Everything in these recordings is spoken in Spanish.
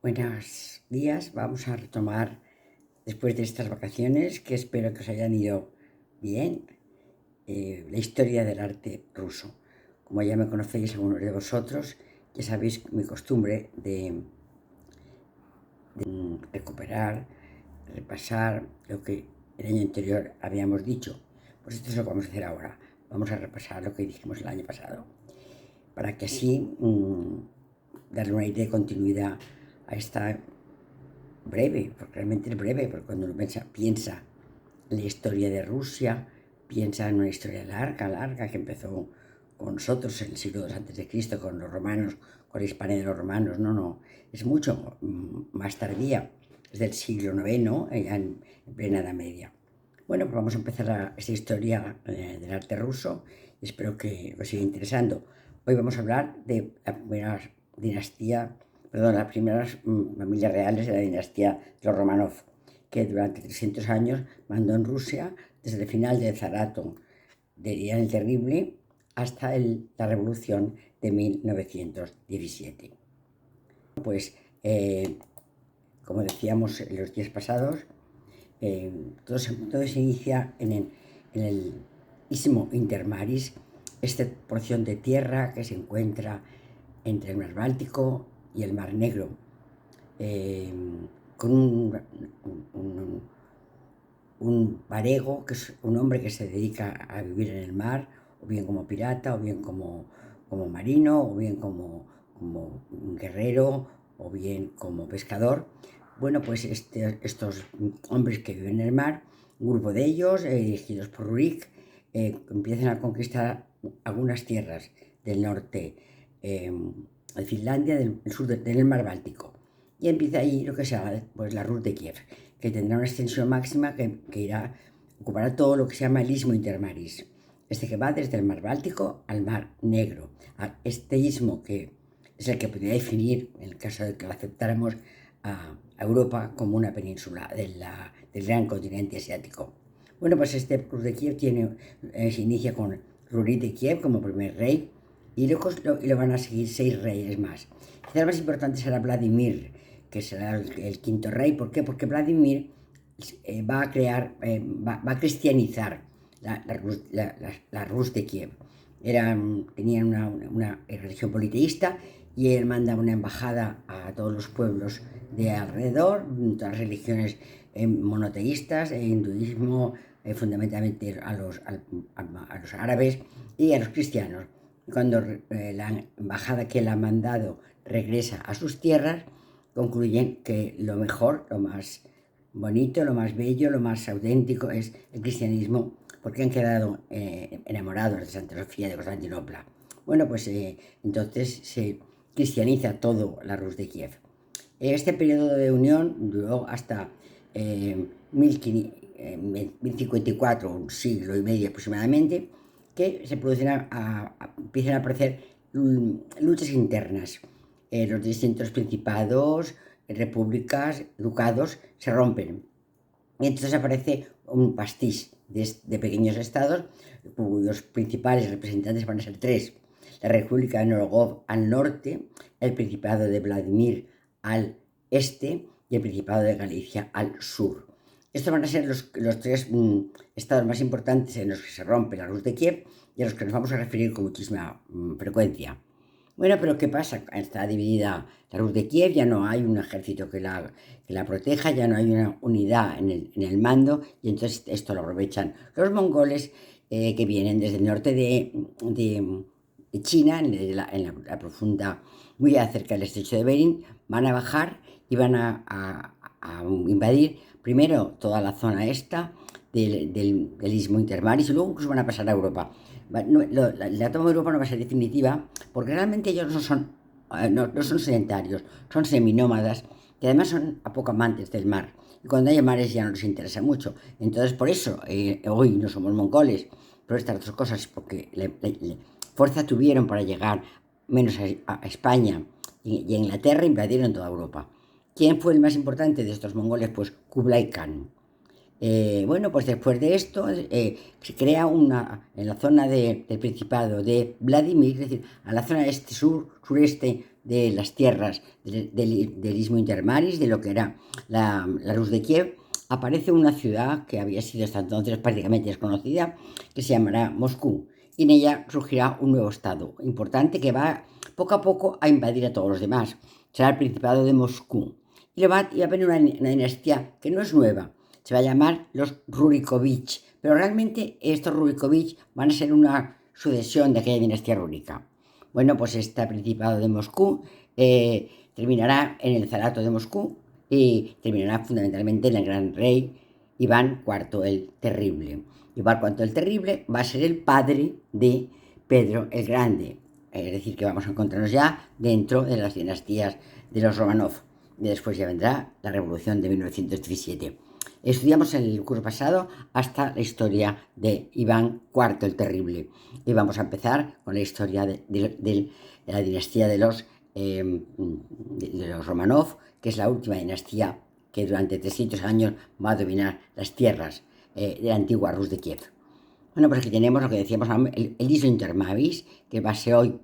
Buenos días, vamos a retomar después de estas vacaciones, que espero que os hayan ido bien, la historia del arte ruso. Como ya me conocéis algunos de vosotros, ya sabéis mi costumbre de recuperar, repasar lo que el año anterior habíamos dicho. Pues esto es lo que vamos a hacer ahora. Vamos a repasar lo que dijimos el año pasado, para que así darle una idea de continuidad a esta breve, porque realmente es breve, porque cuando uno piensa en la historia de Rusia, piensa en una historia larga, que empezó con nosotros en el siglo II a.C., con los romanos, con la Hispania de los romanos. No, es mucho más tardía, es del siglo IX, ya en plena Edad Media. Bueno, pues vamos a empezar esta historia del arte ruso y espero que os siga interesando. Hoy vamos a hablar de la primera dinastía, perdón, las primeras familias reales de la dinastía de los Romanov, que durante 300 años mandó en Rusia desde el final del zarato de Iván el Terrible hasta la revolución de 1917. Pues, como decíamos en los días pasados, todo se inicia en el Istmo Intermaris, esta porción de tierra que se encuentra entre el mar Báltico y el mar Negro, con un varego, que es un hombre que se dedica a vivir en el mar, o bien como pirata, o bien como marino, o bien como un guerrero, o bien como pescador. Bueno, pues estos hombres que viven en el mar, un grupo de ellos, dirigidos por Rurik, empiezan a conquistar algunas tierras del norte de Finlandia, del sur del mar Báltico. Y empieza ahí lo que se llama pues, la Rus de Kiev, que tendrá una extensión máxima que ocupará todo lo que se llama el Istmo Intermaris, que va desde el mar Báltico al mar Negro. Este istmo, que es el que podría definir, en el caso de que lo aceptáramos, a Europa como una península del gran continente asiático. Bueno, pues este Rus de Kiev se inicia con Rurik de Kiev como primer rey, y luego lo van a seguir 6 reyes más. Quizá el más importante será Vladimir, que será el quinto rey. ¿Por qué? Porque Vladimir va a cristianizar la Rus de Kiev. Tenían una religión politeísta, y él manda una embajada a todos los pueblos de alrededor, todas las religiones monoteístas, hinduismo, fundamentalmente a los árabes y a los cristianos. Cuando la embajada que él ha mandado regresa a sus tierras, concluyen que lo mejor, lo más bonito, lo más bello, lo más auténtico es el cristianismo, porque han quedado enamorados de Santa Sofía de Constantinopla. Bueno, pues entonces se cristianiza todo la Rus de Kiev. Este periodo de unión duró hasta 1054, un siglo y medio aproximadamente, que se empiezan a aparecer luchas internas. Los distintos principados, repúblicas, ducados se rompen. Y entonces aparece un pastiz de pequeños estados, cuyos principales representantes van a ser 3. La República de Norogov al norte, el Principado de Vladimir al este y el Principado de Galicia al sur. Estos van a ser los 3 estados más importantes en los que se rompe la Rus de Kiev, y a los que nos vamos a referir con muchísima frecuencia. Bueno, pero ¿qué pasa? Está dividida la Rus de Kiev, ya no hay un ejército que la proteja, ya no hay una unidad en el mando, y entonces esto lo aprovechan los mongoles, que vienen desde el norte de China, en la profunda, muy cerca del estrecho de Bering. Van a bajar y van a invadir primero toda la zona esta del Istmo Intermaris, y luego incluso van a pasar a Europa. La toma de Europa no va a ser definitiva, porque realmente ellos no son sedentarios, son seminómadas, que además son a poco amantes del mar. Y cuando hay mares ya no les interesa mucho. Entonces, por eso, hoy no somos mongoles, por estas 2 cosas, porque fuerza tuvieron para llegar menos a España y a Inglaterra, invadieron toda Europa. ¿Quién fue el más importante de estos mongoles? Pues Kublai Khan. Bueno, pues después de esto se crea en la zona del Principado de Vladimir, es decir, a la zona sureste, de las tierras del Istmo Intermaris, de lo que era la Rus de Kiev, aparece una ciudad que había sido hasta entonces prácticamente desconocida, que se llamará Moscú. Y en ella surgirá un nuevo estado importante que va poco a poco a invadir a todos los demás. Será el Principado de Moscú. Y va a venir una dinastía que no es nueva, se va a llamar los Rurikovich, pero realmente estos Rurikovich van a ser una sucesión de aquella dinastía rúrica. Bueno, pues este Principado de Moscú terminará en el Zarato de Moscú y terminará fundamentalmente en el gran rey Iván IV el Terrible. Iván IV el Terrible va a ser el padre de Pedro el Grande, es decir, que vamos a encontrarnos ya dentro de las dinastías de los Romanov. Y después ya vendrá la Revolución de 1917. Estudiamos en el curso pasado hasta la historia de Iván IV el Terrible. Y vamos a empezar con la historia de la dinastía de los Romanov, que es la última dinastía que durante 300 años va a dominar las tierras de la antigua Rus de Kiev. Bueno, pues aquí tenemos lo que decíamos, el Istmo Intermaris, que va a ser hoy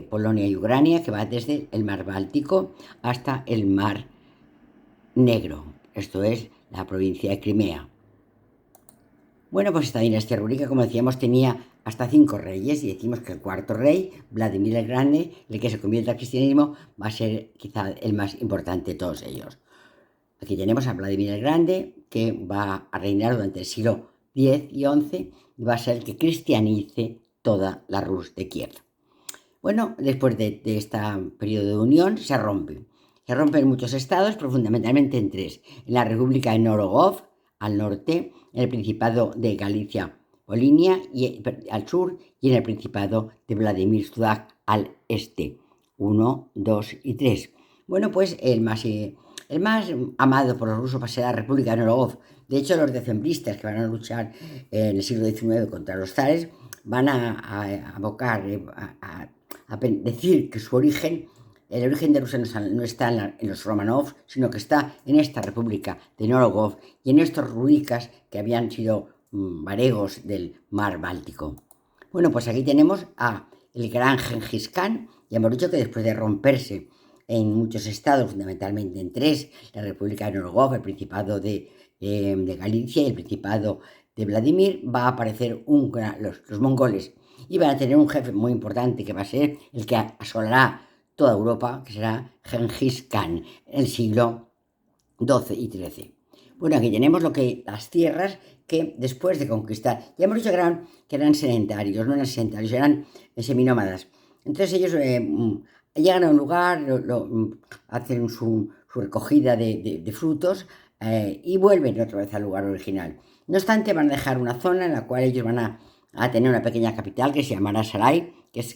Polonia y Ucrania, que va desde el mar Báltico hasta el mar Negro. Esto es la provincia de Crimea. Bueno, pues esta dinastía rúrica, como decíamos, tenía hasta 5 reyes, y decimos que el cuarto rey, Vladimir el Grande, el que se convierte al cristianismo, va a ser quizá el más importante de todos ellos. Aquí tenemos a Vladimir el Grande, que va a reinar durante el siglo X y XI, y va a ser el que cristianice toda la Rus de Kiev. Bueno, después de este periodo de unión, se rompe. Se rompen muchos estados, pero fundamentalmente en 3. En la República de Norogov, al norte, en el Principado de Galicia-Polinia al sur, y en el Principado de Vladimir Sudzhak al este. 1, 2 y 3. Bueno, pues el más amado por los rusos va a ser la República de Norogov. De hecho, los decembristas que van a luchar en el siglo XIX contra los zares van a abocar, a decir que su origen, el origen de Rusia no está en los Romanov, sino que está en esta República de Norogov y en estos ruricas que habían sido varegos del mar Báltico. Bueno, pues aquí tenemos a el gran Gengis Khan. Ya hemos dicho que después de romperse en muchos estados, fundamentalmente en 3, la República de Norogov, el Principado de Galicia y el Principado de Vladimir, va a aparecer los mongoles, y van a tener un jefe muy importante que va a ser el que asolará toda Europa, que será Gengis Khan, en el siglo XII y XIII. Bueno, aquí tenemos las tierras que después de conquistar, ya hemos dicho que eran sedentarios, no eran sedentarios, eran seminómadas. Entonces ellos llegan a un lugar, hacen su recogida de frutos y vuelven otra vez al lugar original. No obstante, van a dejar una zona en la cual ellos van a tener una pequeña capital que se llamará Sarai,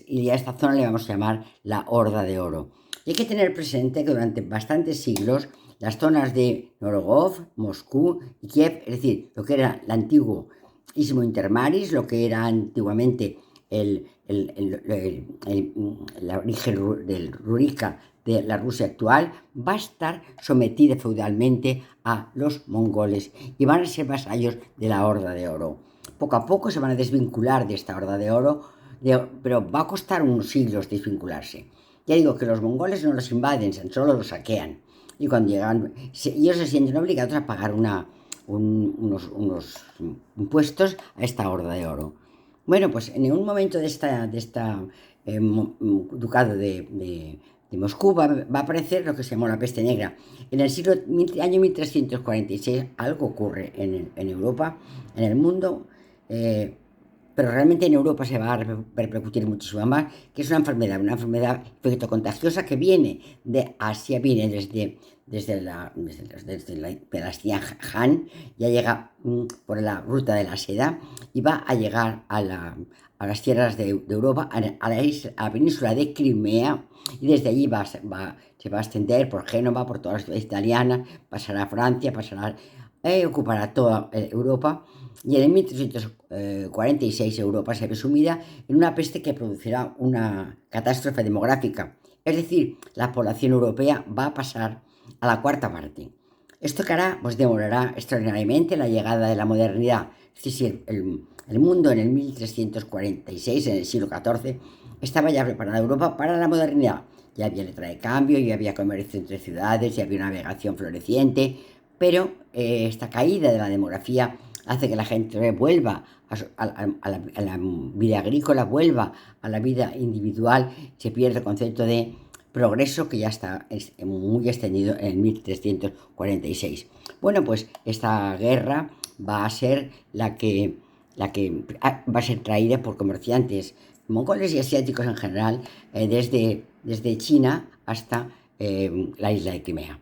y a esta zona le vamos a llamar la Horda de Oro. Y hay que tener presente que durante bastantes siglos las zonas de Norogov, Moscú y Kiev, es decir, lo que era el antiguo Istmo Intermaris, lo que era antiguamente la origen del Rurica de la Rusia actual, va a estar sometida feudalmente a los mongoles y van a ser vasallos de la Horda de Oro. Poco a poco se van a desvincular de esta Horda de Oro, pero va a costar unos siglos desvincularse. Ya digo que los mongoles no los invaden, solo los saquean. Y cuando llegan, ellos se sienten obligados a pagar unos impuestos a esta Horda de Oro. Bueno, pues en un momento de esta ducado de Moscú va a aparecer lo que se llamó la peste negra. En el año 1346 algo ocurre en Europa, en el mundo, pero realmente en Europa se va a repercutir muchísimo más, que es una enfermedad contagiosa que viene de Asia, viene desde la dinastía Han, ya llega por la ruta de la seda y va a llegar a las tierras de Europa, a la península de Crimea, y desde allí se va a extender por Génova, por todas las ciudades italianas, pasará a Francia, ocupará toda Europa. Y en el 1346 Europa se ve sumida en una peste que producirá una catástrofe demográfica. Es decir, la población europea va a pasar a la cuarta parte. Esto que hará, pues demorará extraordinariamente la llegada de la modernidad. Es decir, el mundo en el 1346, en el siglo XIV, estaba ya preparada Europa para la modernidad. ya había letra de cambio, ya había comercio entre ciudades, ya había una navegación floreciente, pero esta caída de la demografía hace que la gente vuelva a la vida agrícola, vuelva a la vida individual, se pierde el concepto de progreso que ya está muy extendido en el 1346. Bueno, pues esta guerra va a ser va a ser traída por comerciantes mongoles y asiáticos en general, desde China hasta la isla de Crimea.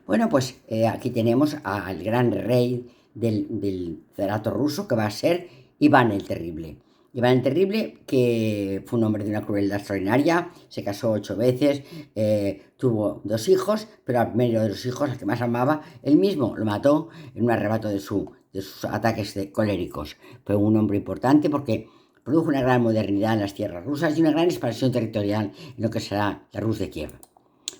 Bueno, pues aquí tenemos al gran rey del zarato ruso, que va a ser Iván el Terrible. Iván el Terrible, que fue un hombre de una crueldad extraordinaria, se casó 8 veces, tuvo 2 hijos, pero al medio de los hijos, al que más amaba, él mismo lo mató en un arrebato de sus ataques coléricos. Fue un hombre importante porque produjo una gran modernidad en las tierras rusas y una gran expansión territorial en lo que será la Rus de Kiev.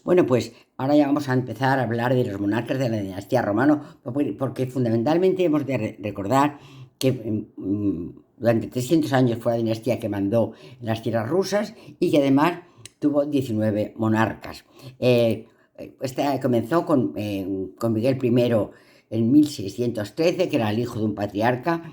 Bueno, pues ahora ya vamos a empezar a hablar de los monarcas de la dinastía romano, porque fundamentalmente hemos de recordar que durante 300 años fue la dinastía que mandó en las tierras rusas y que además tuvo 19 monarcas. Esta comenzó con Miguel I en 1613, que era el hijo de un patriarca,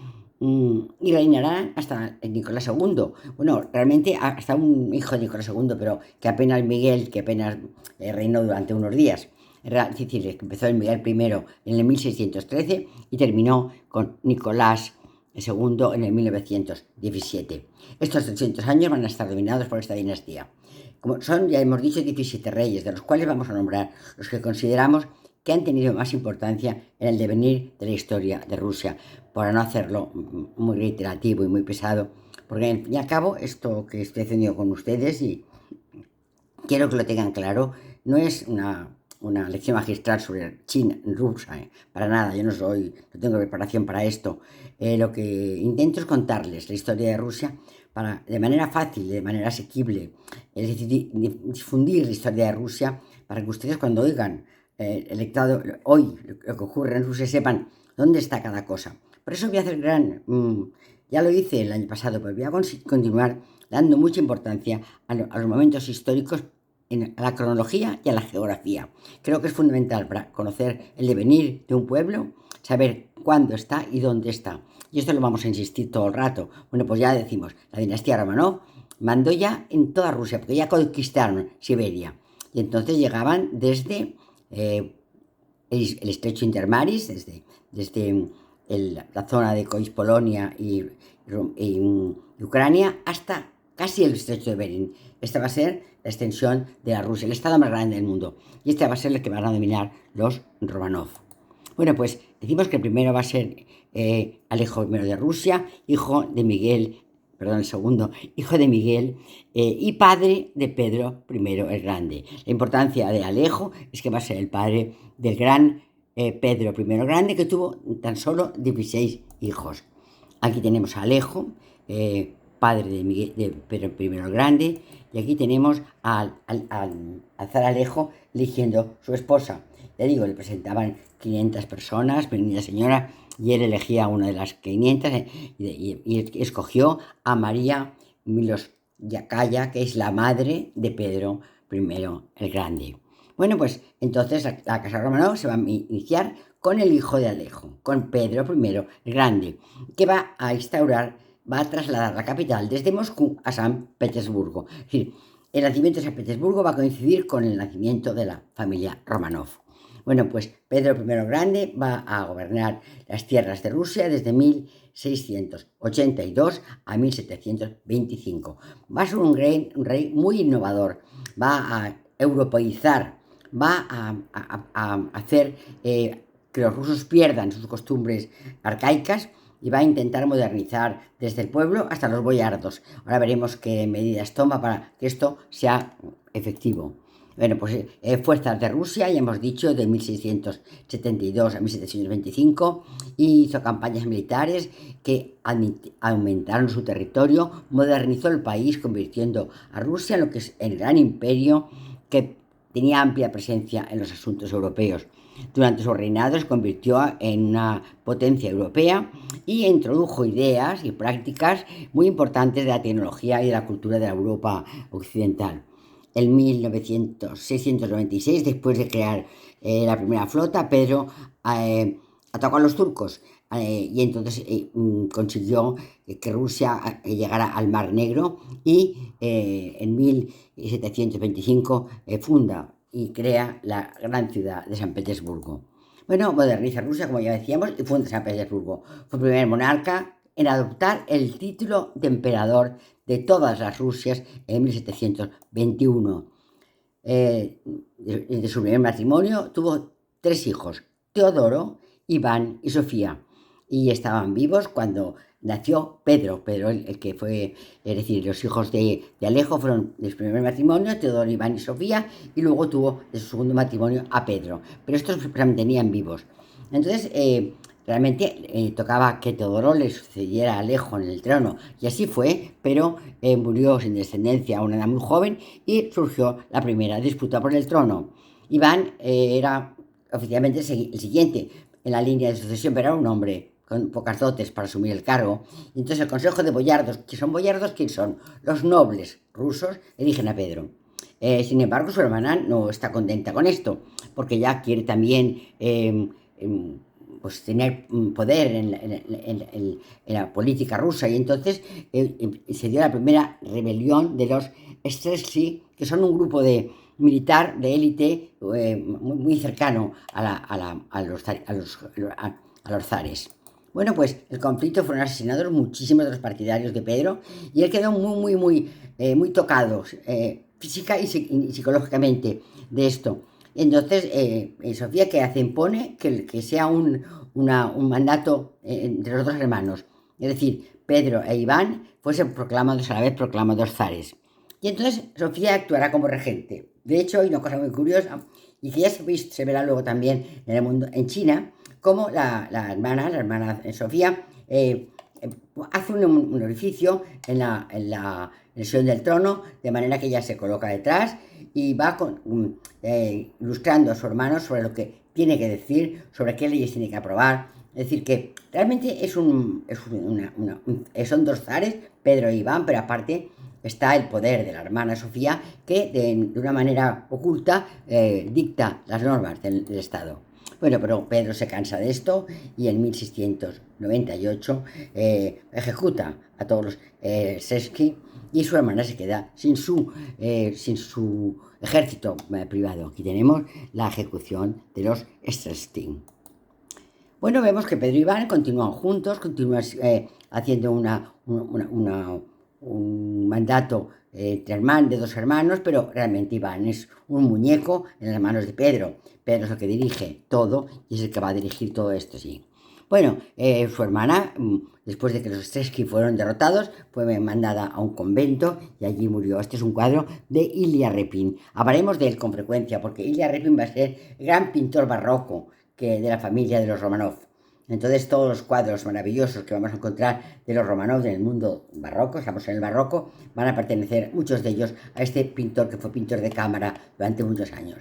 y reinará hasta Nicolás II. Bueno, realmente hasta un hijo de Nicolás II, pero que apenas Miguel, que apenas reinó durante unos días. Es decir, empezó el Miguel I en el 1613 y terminó con Nicolás II en el 1917. Estos 300 años van a estar dominados por esta dinastía. Como son, ya hemos dicho, 17 reyes, de los cuales vamos a nombrar los que consideramos que han tenido más importancia en el devenir de la historia de Rusia, para no hacerlo muy reiterativo y muy pesado, porque al fin y al cabo esto que estoy haciendo con ustedes, y quiero que lo tengan claro, no es una lección magistral sobre China, Rusia, para nada, yo no tengo preparación para esto. Lo que intento es contarles la historia de Rusia de manera fácil, de manera asequible, es decir, difundir la historia de Rusia para que ustedes, cuando oigan el lectado hoy, lo que ocurre en Rusia, sepan dónde está cada cosa. Por eso voy a hacer ya lo hice el año pasado, pero voy a continuar dando mucha importancia a los momentos históricos, a la cronología y a la geografía. Creo que es fundamental para conocer el devenir de un pueblo, saber cuándo está y dónde está. Y esto lo vamos a insistir todo el rato. Bueno, pues ya decimos, la dinastía Romanov mandó ya en toda Rusia, porque ya conquistaron Siberia. Y entonces llegaban desde el estrecho Intermaris, desde la zona de Polonia y Ucrania, hasta casi el estrecho de Bering. Esta va a ser la extensión de la Rusia, el estado más grande del mundo. Y este va a ser el que van a dominar los Romanov. Bueno, pues decimos que el primero va a ser Alejo I de Rusia, el segundo, hijo de Miguel, y padre de Pedro I el Grande. La importancia de Alejo es que va a ser el padre del gran Pedro I el Grande, que tuvo tan solo 16 hijos. Aquí tenemos a Alejo, padre de Pedro I el Grande, y aquí tenemos al zar Alejo eligiendo su esposa. Ya digo, le presentaban 500 personas, venida señora, y él elegía una de las 500 y escogió a María Miloslávskaya, que es la madre de Pedro I el Grande. Bueno, pues entonces la casa Romanov se va a iniciar con el hijo de Alejo, con Pedro I el Grande, que va a trasladar la capital desde Moscú a San Petersburgo. Es decir, el nacimiento de San Petersburgo va a coincidir con el nacimiento de la familia Romanov. Bueno, pues Pedro I el Grande va a gobernar las tierras de Rusia desde 1682 a 1725. Va a ser un rey muy innovador, va a europeizar, va a hacer que los rusos pierdan sus costumbres arcaicas, y va a intentar modernizar desde el pueblo hasta los boyardos. Ahora veremos qué medidas toma para que esto sea efectivo. Bueno, pues fuerzas de Rusia, ya hemos dicho, de 1672 a 1725, y hizo campañas militares que aumentaron su territorio, modernizó el país, convirtiendo a Rusia en lo que es el gran imperio que tenía amplia presencia en los asuntos europeos. Durante su reinado se convirtió en una potencia europea y introdujo ideas y prácticas muy importantes de la tecnología y de la cultura de la Europa occidental. en 696, después de crear la primera flota, Pedro atacó a los turcos y entonces consiguió que Rusia llegara al Mar Negro y en 1725 funda y crea la gran ciudad de San Petersburgo. Bueno, moderniza Rusia, como ya decíamos, y funda San Petersburgo. Fue el primer monarca en adoptar el título de emperador de todas las Rusias en 1721. De su primer matrimonio tuvo 3 hijos, Teodoro, Iván y Sofía, y estaban vivos cuando nació Pedro. Pedro, el que fue, es decir, los hijos de Alejo fueron de su primer matrimonio, Teodoro, Iván y Sofía, y luego tuvo de su segundo matrimonio a Pedro, pero estos se mantenían vivos. Entonces, realmente tocaba que Teodoro le sucediera a Alejo en el trono, y así fue, pero murió sin descendencia a una edad muy joven y surgió la primera disputa por el trono. Iván era oficialmente el siguiente en la línea de sucesión, pero era un hombre con pocas dotes para asumir el cargo. Y entonces el Consejo de Boyardos, que son boyardos, ¿quién son? Los nobles rusos eligen a Pedro. Sin embargo, su hermana no está contenta con esto, porque ya quiere también pues tener poder en la política rusa, y entonces se dio la primera rebelión de los Streltsy, que son un grupo de militar de élite muy cercano a los zares. Bueno, pues el conflicto fueron asesinados muchísimos de los partidarios de Pedro y él quedó muy tocado física y psicológicamente de esto. Entonces, Sofía, ¿qué hace? Impone que sea un mandato entre los dos hermanos. Es decir, Pedro e Iván fuesen proclamados a la vez proclamados zares. Y entonces Sofía actuará como regente. De hecho, hay una cosa muy curiosa, y que ya se verá luego también en el mundo, en China, como la hermana Sofía, hace un orificio en el sillón del trono, de manera que ella se coloca detrás y va ilustrando a su hermano sobre lo que tiene que decir, sobre qué leyes tiene que aprobar. Es decir, que realmente son dos zares, Pedro e Iván, pero aparte está el poder de la hermana Sofía, que de una manera oculta dicta las normas del Estado. Bueno, pero Pedro se cansa de esto y en 1698 ejecuta a todos los Sesky, y su hermana se queda sin su ejército privado. Aquí tenemos la ejecución de los Streltsy. Bueno, vemos que Pedro y Iván continúan juntos, continúan haciendo un mandato de dos hermanos, pero realmente Iván es un muñeco en las manos de Pedro. Pedro es el que dirige todo y es el que va a dirigir todo esto, sí. Bueno, su hermana, después de que los Streltsy fueron derrotados, fue mandada a un convento y allí murió. Este es un cuadro de Ilya Repin. Hablaremos de él con frecuencia porque Ilya Repin va a ser el gran pintor barroco de la familia de los Romanov. Entonces todos los cuadros maravillosos que vamos a encontrar de los Romanov en el mundo barroco, estamos en el barroco, van a pertenecer, muchos de ellos, a este pintor que fue pintor de cámara durante muchos años.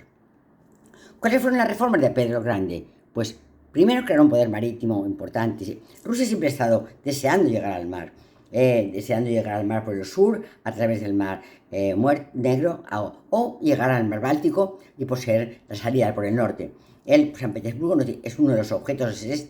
¿Cuáles fueron las reformas de Pedro el Grande? Pues primero crear un poder marítimo importante. Rusia siempre ha estado deseando llegar al mar por el sur, a través del mar Negro, o llegar al mar Báltico y poseer la salida por el norte. San Petersburgo es uno de los objetos, es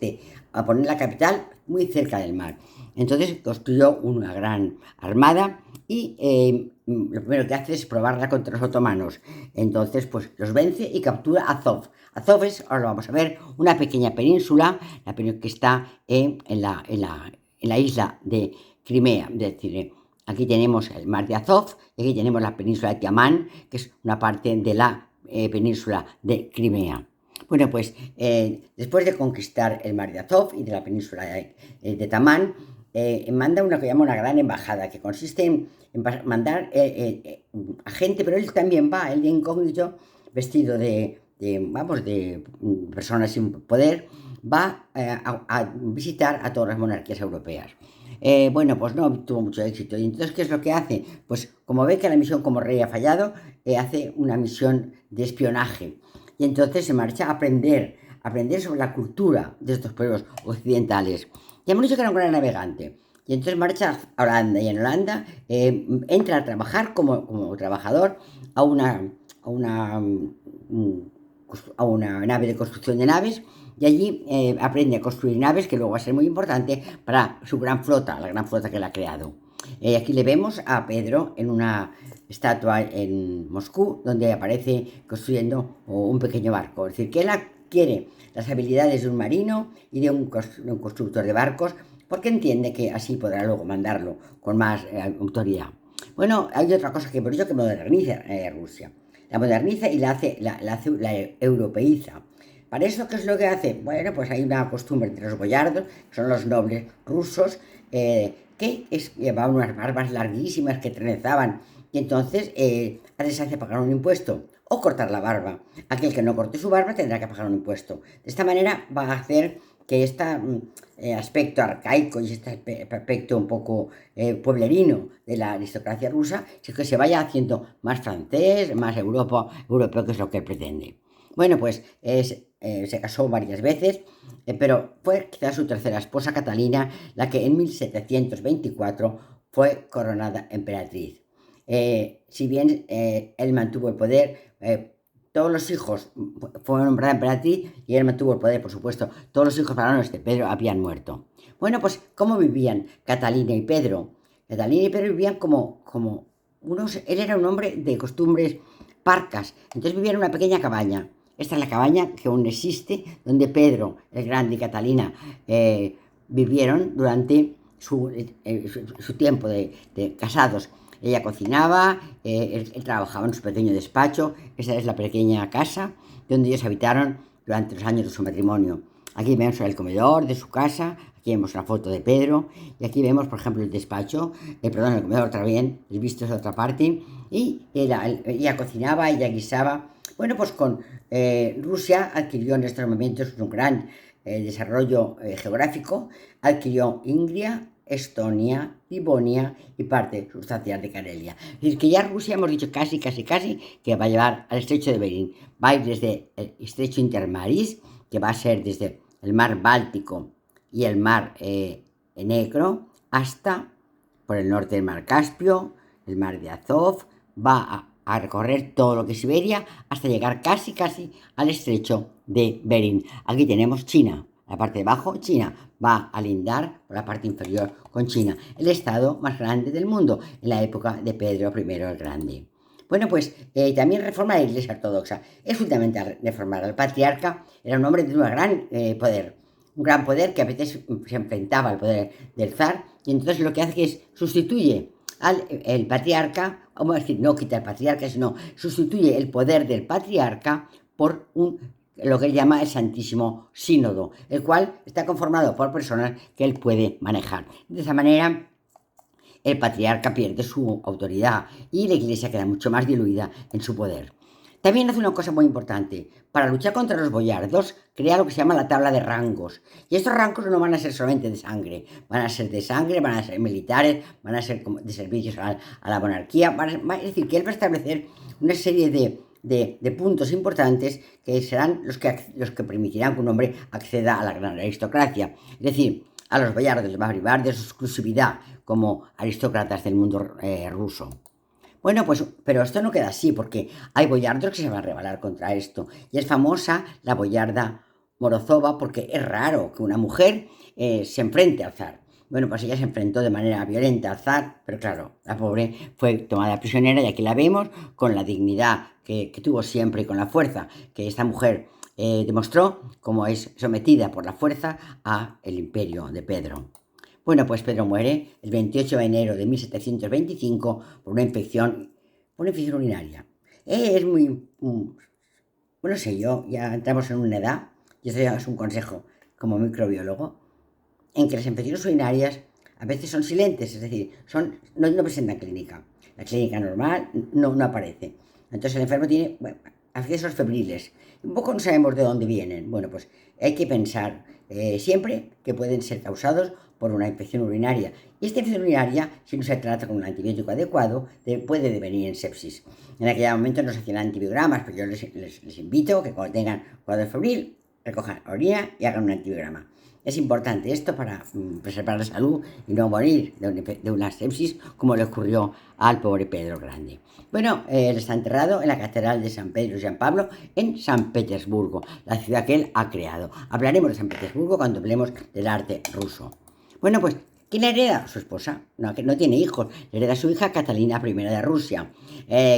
a poner la capital muy cerca del mar. Entonces construyó una gran armada y lo primero que hace es probarla contra los otomanos. Entonces, pues los vence y captura Azov. Azov es, ahora lo vamos a ver, una pequeña península, que está en la isla de Crimea. Es decir, aquí tenemos el mar de Azov y aquí tenemos la península de Tiamán, que es una parte de la península de Crimea. Bueno, pues después de conquistar el mar de Azov y de la península de Tamán, manda una que llama una gran embajada, que consiste en mandar a gente, pero él también va, él de incógnito, vestido de personas sin poder, va a visitar a todas las monarquías europeas. Bueno, pues no tuvo mucho éxito. Y entonces, ¿qué es lo que hace? Pues como ve que la misión como rey ha fallado, hace una misión de espionaje. Y entonces se marcha a aprender sobre la cultura de estos pueblos occidentales. Ya hemos dicho que era un gran navegante. y entonces marcha a Holanda, y en Holanda entra a trabajar como trabajador a una nave de construcción de naves, y allí aprende a construir naves, que luego va a ser muy importante para su gran flota, la gran flota que él ha creado. Aquí le vemos a Pedro en una estatua en Moscú, donde aparece construyendo un pequeño barco. Es decir, que él adquiere las habilidades de un marino y de un constructor de barcos, porque entiende que así podrá luego mandarlo con más autoridad. Bueno, hay otra cosa que por ello que moderniza Rusia. La moderniza y la europeiza. ¿Para eso qué es lo que hace? Bueno, pues hay una costumbre entre los boyardos, que son los nobles rusos, llevaban unas barbas larguísimas que trenezaban, y entonces les hace pagar un impuesto o cortar la barba. Aquel que no corte su barba tendrá que pagar un impuesto. De esta manera va a hacer que este aspecto arcaico y este aspecto un poco pueblerino de la aristocracia rusa que se vaya haciendo más francés, más europeo, que es lo que él pretende. Bueno, pues se casó varias veces, pero fue quizás su tercera esposa, Catalina, la que en 1724 fue coronada emperatriz. Si bien él mantuvo el poder, todos los hijos, fue nombrada emperatriz y él mantuvo el poder, por supuesto, todos los hijos varones de Pedro habían muerto. Bueno, pues, ¿cómo vivían Catalina y Pedro? Catalina y Pedro vivían como él era un hombre de costumbres parcas, entonces vivían en una pequeña cabaña. Esta es la cabaña que aún existe, donde Pedro el Grande y Catalina vivieron durante su tiempo de casados. Ella cocinaba, él trabajaba en su pequeño despacho. Esa es la pequeña casa donde ellos habitaron durante los años de su matrimonio. Aquí vemos el comedor de su casa, aquí vemos una foto de Pedro, y aquí vemos, por ejemplo, el despacho, perdón, el comedor también, el visto es de otra parte, y ella cocinaba, ella guisaba. Bueno, pues con Rusia adquirió en estos momentos un gran desarrollo geográfico, adquirió Ingria, Estonia, Livonia y parte sustancial de Karelia. Es decir, que ya Rusia hemos dicho casi que va a llevar al estrecho de Bering. Va a ir desde el estrecho Intermaris, que va a ser desde el mar Báltico y el mar Negro, hasta por el norte del mar Caspio, el mar de Azov, va a recorrer todo lo que es Siberia hasta llegar casi al estrecho de Bering. Aquí tenemos China. La parte de abajo, China, va a lindar por la parte inferior con China, el estado más grande del mundo en la época de Pedro I el Grande. Bueno, pues también reforma la Iglesia Ortodoxa. Es fundamental reformar. El patriarca era un hombre de un gran poder que a veces se enfrentaba al poder del zar, y entonces lo que hace es sustituye el patriarca, vamos a decir, no quita el patriarca, sino sustituye el poder del patriarca por lo que él llama el Santísimo Sínodo, el cual está conformado por personas que él puede manejar. De esa manera, el patriarca pierde su autoridad y la Iglesia queda mucho más diluida en su poder. También hace una cosa muy importante. Para luchar contra los boyardos, crea lo que se llama la tabla de rangos. Y estos rangos no van a ser solamente de sangre. Van a ser de sangre, van a ser militares, van a ser de servicios a la monarquía. Es decir, que él va a establecer una serie de puntos importantes que serán los que permitirán que un hombre acceda a la gran aristocracia. Es decir, a los boyardos les va a privar de su exclusividad como aristócratas del mundo ruso. Bueno, pues, pero esto no queda así, porque hay boyardos que se van a rebelar contra esto. Y es famosa la boyarda Morozova, porque es raro que una mujer se enfrente al zar. Bueno, pues ella se enfrentó de manera violenta al zar, pero claro, la pobre fue tomada prisionera, y aquí la vemos con la dignidad que tuvo siempre y con la fuerza que esta mujer demostró, como es sometida por la fuerza al imperio de Pedro. Bueno, pues Pedro muere el 28 de enero de 1725 por una infección urinaria. Es muy... bueno, sé yo, ya entramos en una edad, y esto ya es un consejo como microbiólogo, en que las infecciones urinarias a veces son silentes, es decir, no presentan clínica. La clínica normal no aparece. Entonces el enfermo tiene accesos febriles. Un poco no sabemos de dónde vienen. Bueno, pues hay que pensar siempre que pueden ser causados por una infección urinaria. Y esta infección urinaria, si no se trata con un antibiótico adecuado, puede devenir en sepsis. En aquel momento no se hacían antibiogramas, pero yo les invito que cuando tengan cuadro febril, recojan orina y hagan un antibiograma. Es importante esto para preservar la salud y no morir de una sepsis como le ocurrió al pobre Pedro el Grande. Bueno, él está enterrado en la Catedral de San Pedro y San Pablo en San Petersburgo, la ciudad que él ha creado. Hablaremos de San Petersburgo cuando hablemos del arte ruso. Bueno, pues, ¿quién le hereda? Su esposa, no, que no tiene hijos, le hereda a su hija Catalina I de Rusia.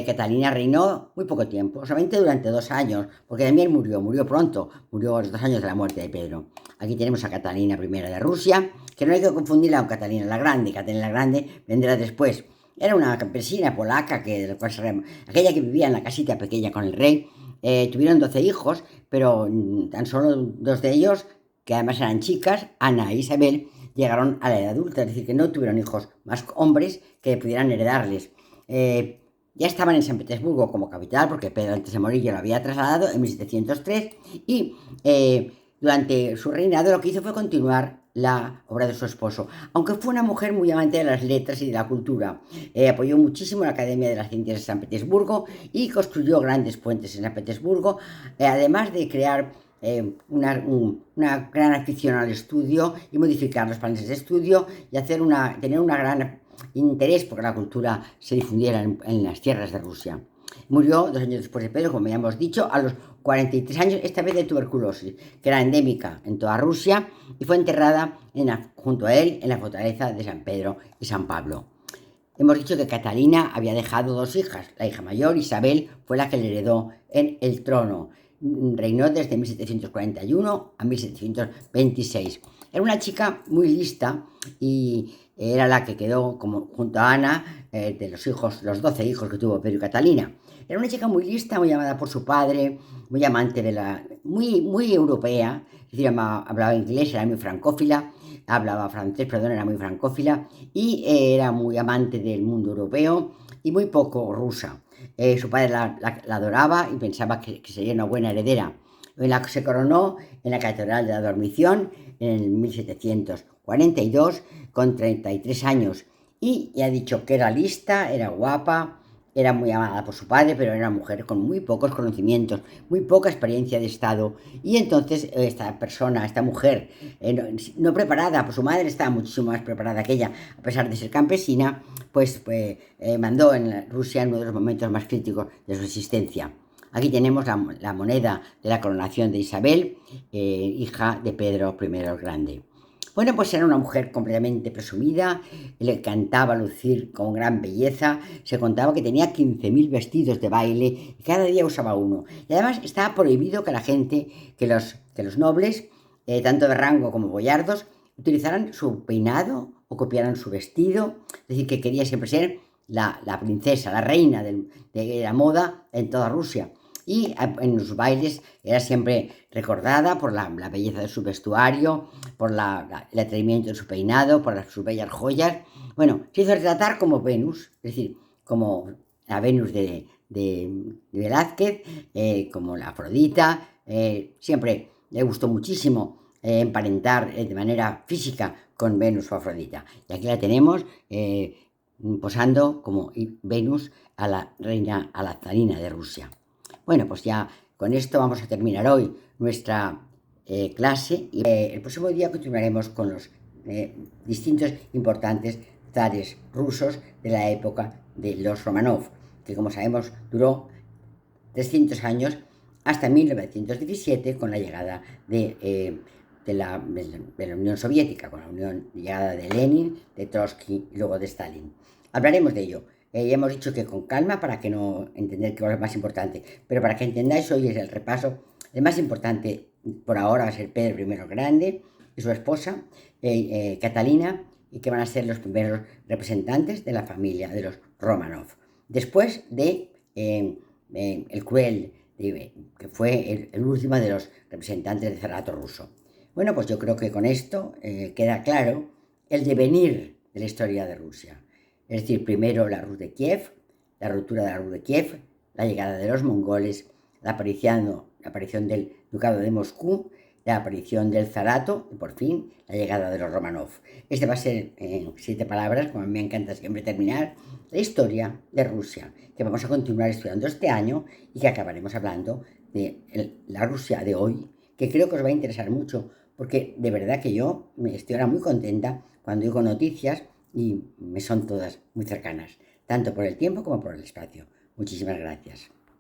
Catalina reinó muy poco tiempo, solamente durante 2 años, porque también murió pronto, murió a los 2 años de la muerte de Pedro. Aquí tenemos a Catalina I de Rusia, que no hay que confundirla con Catalina la Grande. Catalina la Grande vendrá después. Era una campesina polaca, aquella que vivía en la casita pequeña con el rey. Tuvieron 12 hijos, pero tan solo 2 de ellos, que además eran chicas, Ana e Isabel, llegaron a la edad adulta, es decir, que no tuvieron hijos más hombres que pudieran heredarles. Ya estaban en San Petersburgo como capital, porque Pedro antes de morir ya lo había trasladado en 1703, y durante su reinado lo que hizo fue continuar la obra de su esposo, aunque fue una mujer muy amante de las letras y de la cultura. Apoyó muchísimo la Academia de las Ciencias de San Petersburgo y construyó grandes puentes en San Petersburgo, además de crear una gran afición al estudio y modificar los planes de estudio y tener una gran interés porque la cultura se difundiera en las tierras de Rusia. Murió 2 años después de Pedro, como ya hemos dicho, a los 43 años, esta vez de tuberculosis, que era endémica en toda Rusia, y fue enterrada junto a él en la fortaleza de San Pedro y San Pablo. Hemos dicho que Catalina había dejado 2 hijas. La hija mayor, Isabel, fue la que le heredó en el trono. Reinó desde 1741 a 1726. Era una chica muy lista y era la que quedó junto a Ana, de los 12 hijos que tuvo Pedro y Catalina. Era una chica muy lista, muy amada por su padre, muy amante muy europea, es decir, hablaba inglés, era muy francófila, hablaba francés, perdón, era muy francófila, y era muy amante del mundo europeo y muy poco rusa. Su padre la adoraba y pensaba que sería una buena heredera. Se coronó en la Catedral de la Dormición en 1742 con 33 años y ha dicho que era lista, era guapa, era muy amada por su padre, pero era una mujer con muy pocos conocimientos, muy poca experiencia de Estado. Y entonces esta mujer, no preparada, pues su madre estaba muchísimo más preparada que ella, a pesar de ser campesina, pues mandó en Rusia en uno de los momentos más críticos de su existencia. Aquí tenemos la moneda de la coronación de Isabel, hija de Pedro I el Grande. Bueno, pues era una mujer completamente presumida, le encantaba lucir con gran belleza, se contaba que tenía 15.000 vestidos de baile y cada día usaba uno. Y además estaba prohibido que la gente, que los nobles, tanto de rango como boyardos, utilizaran su peinado o copiaran su vestido, es decir, que quería siempre ser la princesa, la reina de la moda en toda Rusia. Y en los bailes era siempre recordada por la belleza de su vestuario, por el atrevimiento de su peinado, por sus bellas joyas. Bueno, se hizo retratar como Venus, es decir, como la Venus de Velázquez, como la Afrodita. Siempre le gustó muchísimo emparentar de manera física con Venus o Afrodita. Y aquí la tenemos posando como Venus a la reina, a la zarina de Rusia. Bueno, pues ya con esto vamos a terminar hoy nuestra clase y el próximo día continuaremos con los distintos importantes zares rusos de la época de los Romanov, que como sabemos duró 300 años hasta 1917 con la llegada de la Unión Soviética, con la llegada de Lenin, de Trotsky y luego de Stalin. Hablaremos de ello. Ya hemos dicho que con calma para que no entender qué es lo más importante, pero para que entendáis hoy es el repaso. El más importante por ahora va a ser Pedro I el Grande y su esposa Catalina, y que van a ser los primeros representantes de la familia de los Romanov. Después de el cruel, que fue el último de los representantes del zarato ruso. Bueno, pues yo creo que con esto queda claro el devenir de la historia de Rusia. Es decir, primero la Rus de Kiev, la ruptura de la Rus de Kiev, la llegada de los mongoles, la aparición del ducado de Moscú, la aparición del zarato y por fin la llegada de los Romanov. Este va a ser, en 7 palabras, como a mí me encanta siempre terminar, la historia de Rusia, que vamos a continuar estudiando este año y que acabaremos hablando de la Rusia de hoy, que creo que os va a interesar mucho, porque de verdad que yo me estoy ahora muy contenta cuando digo noticias y me son todas muy cercanas, tanto por el tiempo como por el espacio. Muchísimas gracias.